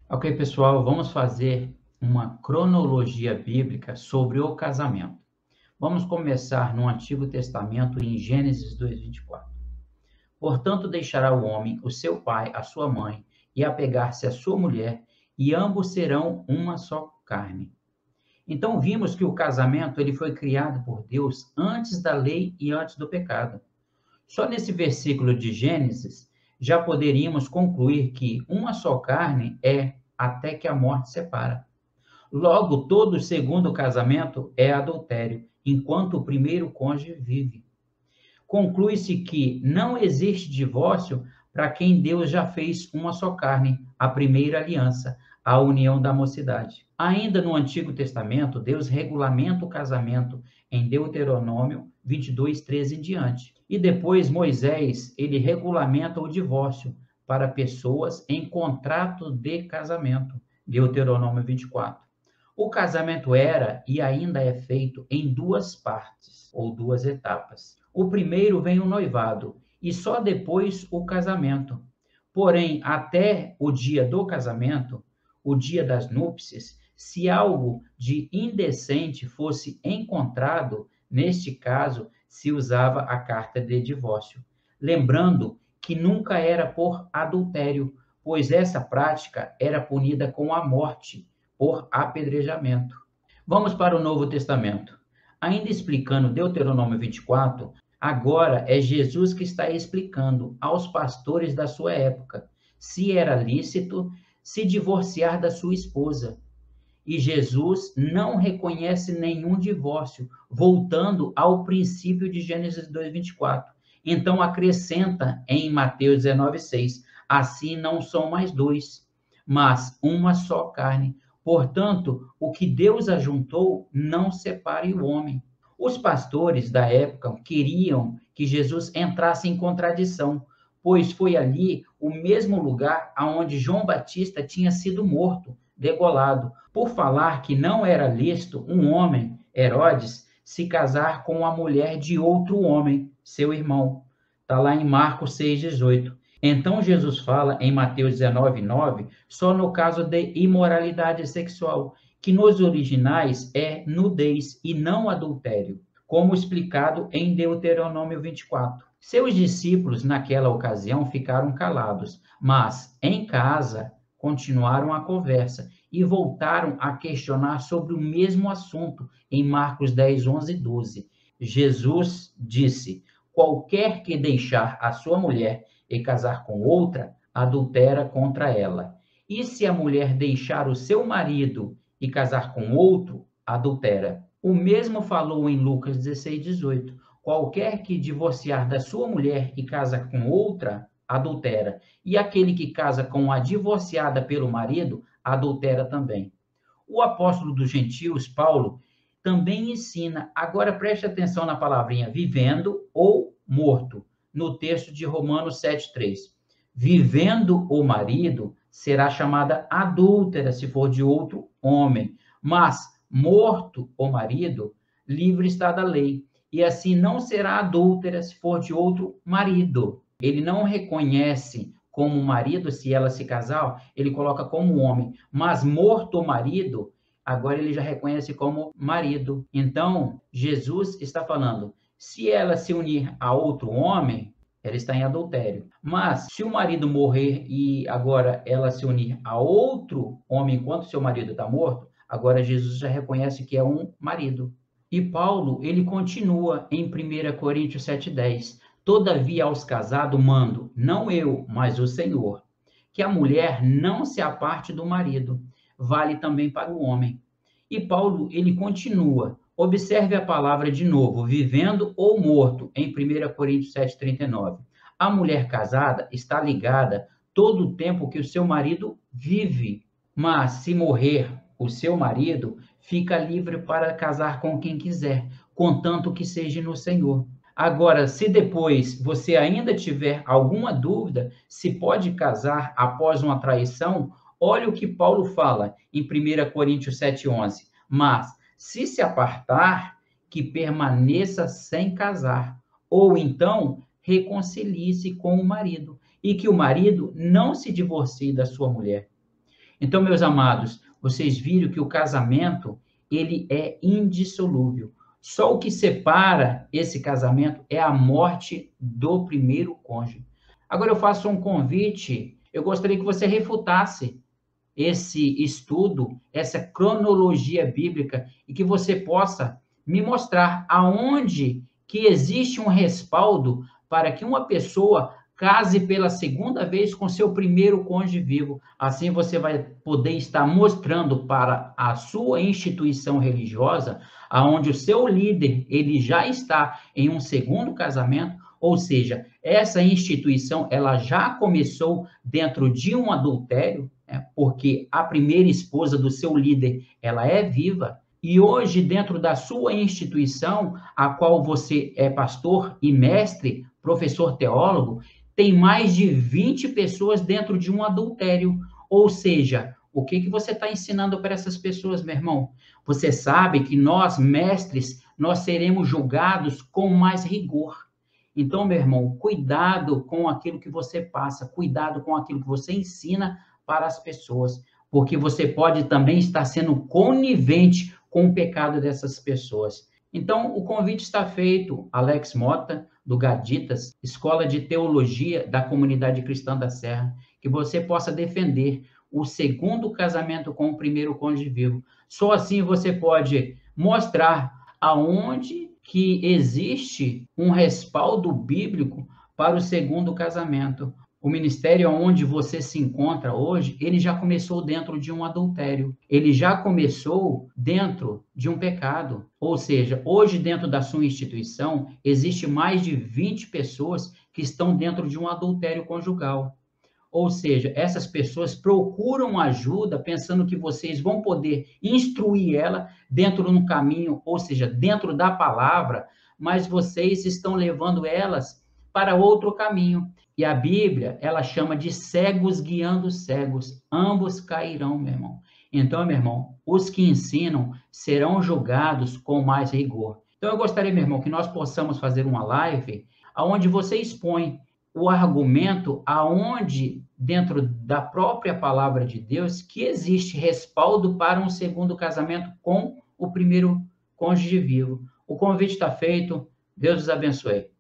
Ok, pessoal, vamos fazer uma cronologia bíblica sobre o casamento. Vamos começar no Antigo Testamento, em Gênesis 2:24. Portanto, deixará o homem o seu pai, a sua mãe, e apegar-se à sua mulher, e ambos serão uma só carne. Então, vimos que o casamento ele foi criado por Deus antes da lei e antes do pecado. Só nesse versículo de Gênesis já poderíamos concluir que uma só carne é até que a morte separa. Logo, todo segundo casamento é adultério, enquanto o primeiro cônjuge vive. Conclui-se que não existe divórcio para quem Deus já fez uma só carne, a primeira aliança, a união da mocidade. Ainda no Antigo Testamento, Deus regulamenta o casamento em Deuteronômio 22:13 em diante. E depois Moisés, ele regulamenta o divórcio para pessoas em contrato de casamento, Deuteronômio 24. O casamento era e ainda é feito em duas partes, ou duas etapas. O primeiro vem o noivado e só depois o casamento. Porém, até o dia do casamento, o dia das núpcias, se algo de indecente fosse encontrado, neste caso, se usava a carta de divórcio. Lembrando que nunca era por adultério, pois essa prática era punida com a morte por apedrejamento. Vamos para o Novo Testamento. Ainda explicando Deuteronômio 24, agora é Jesus que está explicando aos pastores da sua época se era lícito se divorciar da sua esposa. E Jesus não reconhece nenhum divórcio, voltando ao princípio de Gênesis 2:24. Então acrescenta em Mateus 19:6, assim não são mais dois, mas uma só carne. Portanto, o que Deus ajuntou, não separe o homem. Os pastores da época queriam que Jesus entrasse em contradição, pois foi ali o mesmo lugar aonde João Batista tinha sido morto, degolado, por falar que não era lícito um homem, Herodes, se casar com a mulher de outro homem, seu irmão. Está lá em Marcos 6:18. Então Jesus fala em Mateus 19:9, só no caso de imoralidade sexual, que nos originais é nudez e não adultério, como explicado em Deuteronômio 24. Seus discípulos, naquela ocasião, ficaram calados, mas em casa continuaram a conversa e voltaram a questionar sobre o mesmo assunto em Marcos 10, 11 e 12. Jesus disse: qualquer que deixar a sua mulher e casar com outra, adultera contra ela. E se a mulher deixar o seu marido e casar com outro, adultera. O mesmo falou em Lucas 16:18. Qualquer que divorciar da sua mulher e casa com outra, adultera. E aquele que casa com a divorciada pelo marido, adultera também. O apóstolo dos gentios, Paulo, também ensina, agora preste atenção na palavrinha vivendo ou morto, no texto de Romanos 7:3. Vivendo o marido, será chamada adúltera se for de outro homem, mas morto o marido, livre está da lei, e assim não será adúltera se for de outro marido. Ele não reconhece como marido se ela se casar, ele coloca como homem, mas morto o marido, agora ele já reconhece como marido. Então, Jesus está falando, se ela se unir a outro homem, ela está em adultério. Mas se o marido morrer e agora ela se unir a outro homem enquanto seu marido está morto, agora Jesus já reconhece que é um marido. E Paulo, ele continua em 1 Coríntios 7:10. Todavia aos casados mando, não eu, mas o Senhor, que a mulher não se aparte do marido. Vale também para o homem. E Paulo, ele continua. Observe a palavra de novo, vivendo ou morto, em 1 Coríntios 7:39. A mulher casada está ligada todo o tempo que o seu marido vive, mas se morrer o seu marido, fica livre para casar com quem quiser, contanto que seja no Senhor. Agora, se depois você ainda tiver alguma dúvida se pode casar após uma traição, olha o que Paulo fala em 1 Coríntios 7:11. Mas, se apartar, que permaneça sem casar, ou então reconcilie-se com o marido, e que o marido não se divorcie da sua mulher. Então, meus amados, vocês viram que o casamento, ele é indissolúvel. Só o que separa esse casamento é a morte do primeiro cônjuge. Agora eu faço um convite, eu gostaria que você refutasse esse estudo, essa cronologia bíblica, e que você possa me mostrar aonde que existe um respaldo para que uma pessoa case pela segunda vez com seu primeiro cônjuge vivo. Assim você vai poder estar mostrando para a sua instituição religiosa, aonde o seu líder, ele já está em um segundo casamento, ou seja, essa instituição, ela já começou dentro de um adultério, porque a primeira esposa do seu líder, ela é viva, e hoje, dentro da sua instituição, a qual você é pastor e mestre, professor teólogo, tem mais de 20 pessoas dentro de um adultério. Ou seja, o que você está ensinando para essas pessoas, meu irmão? Você sabe que nós, mestres, nós seremos julgados com mais rigor. Então, meu irmão, cuidado com aquilo que você passa, cuidado com aquilo que você ensina para as pessoas, porque você pode também estar sendo conivente com o pecado dessas pessoas. Então, o convite está feito, Alex Mota, do Gaditas, Escola de Teologia da Comunidade Cristã da Serra, que você possa defender o segundo casamento com o primeiro cônjuge vivo. Só assim você pode mostrar aonde que existe um respaldo bíblico para o segundo casamento. O ministério onde você se encontra hoje, ele já começou dentro de um adultério. Ele já começou dentro de um pecado. Ou seja, hoje dentro da sua instituição, existe mais de 20 pessoas que estão dentro de um adultério conjugal. Ou seja, essas pessoas procuram ajuda pensando que vocês vão poder instruir ela dentro de um caminho, ou seja, dentro da palavra, mas vocês estão levando elas para outro caminho. E a Bíblia, ela chama de cegos guiando cegos. Ambos cairão, meu irmão. Então, meu irmão, os que ensinam serão julgados com mais rigor. Então, eu gostaria, meu irmão, que nós possamos fazer uma live onde você expõe o argumento aonde, dentro da própria palavra de Deus, que existe respaldo para um segundo casamento com o primeiro cônjuge vivo. O convite está feito. Deus os abençoe.